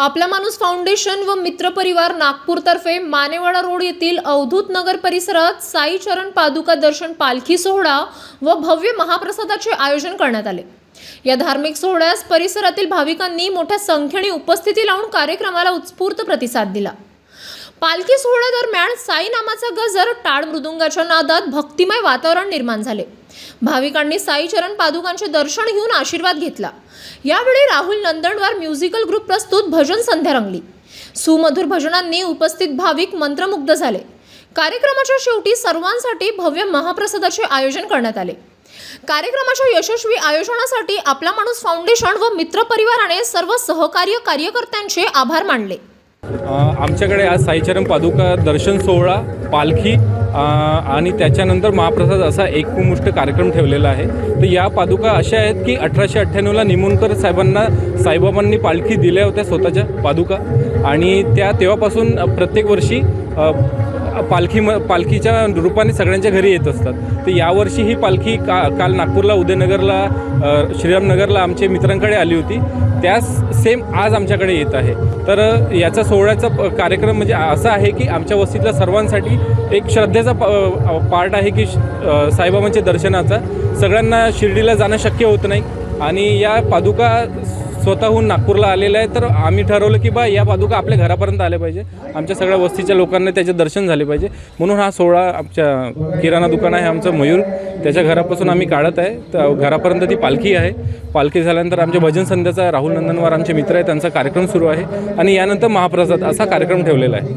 आपला माणूस फाउंडेशन व मित्रपरिवार नागपूरतर्फे मानेवाडा रोड येथील अवधूत नगर परिसरात साई चरण पादुका दर्शन पालखी सोहळा व भव्य महाप्रसादाचे आयोजन करण्यात आले। या धार्मिक सोहळ्यास परिसरातील भाविकांनी मोठ्या संख्येने उपस्थिती लावून कार्यक्रमाला उत्स्फूर्त प्रतिसाद दिला। पालखी सोहळ्यादरम्यान साई नामाचा गजर, टाळ मृदुंगाच्या नादात भक्तिमय वातावरण निर्माण झाले। भाविकांनी साई चरण पादुकांचे दर्शन घेऊन आशीर्वाद घेतला। यावेळी राहुल नंदनवार म्युझिकल ग्रुप प्रस्तुत भजन संध्या रंगली। सुमधुर भजनांनी उपस्थित भाविक मंत्रमुग्ध झाले। कार्यक्रमाच्या शेवटी सर्वांसाठी भव्य महाप्रसादाचे आयोजन करण्यात आले। कार्यक्रमाच्या यशस्वी आयोजनासाठी आपला माणूस फाउंडेशन व मित्र परिवाराने सर्व सहकार्य कार्यकर्त्यांचे आभार मानले। आमच्याकडे आज साईचरण पादुका दर्शन सोहळा, पालखी आणि त्याच्यानंतर महाप्रसाद असा एकमुष्ट कार्यक्रम ठेवलेला आहे। तर या पादुका अशा आहेत की 1898ला निमोणकर साईबाबांनी पालखी दिल्या होत्या स्वतःच्या पादुका, आणि तेव्हापासून प्रत्येक वर्षी पालखीच्या रूपाने सगळ्यांच्या घरी येत असतात। तर यावर्षी ही पालखी काल नागपूरला, उदयनगरला, श्रीरामनगरला आमच्या मित्रांकडे आली होती, त्याच सेम आज आमच्याकडे येत आहे। तर याचा सोहळ्याचा कार्यक्रम म्हणजे असा आहे की आमच्या वस्तीतल्या सर्वांसाठी एक श्रद्धेचा पार्ट आहे की साईबाबांच्या दर्शनाचा सगळ्यांना शिर्डीला जाणं शक्य होत नाही, आणि या पादुका स्वतःहून नागपूरला आलेल्या आहे। तर आम्ही ठरवलं की या पादुका आपल्या घरापर्यंत आल्या पाहिजे, आमच्या सगळ्या वस्तीच्या लोकांना त्याचे दर्शन झाले पाहिजे, म्हणून हा सोहळा आमच्या किराणा दुकान आहे आमचं मयूर, त्याच्या घरापासून आम्ही काढत आहे। तर घरापर्यंत ती पालखी आहे। पालखी झाल्यानंतर आमच्या भजन संध्याचा राहुल नंदनवार आमचे मित्र आहे, त्यांचा कार्यक्रम सुरू आहे, आणि यानंतर महाप्रसाद असा कार्यक्रम ठेवलेला आहे।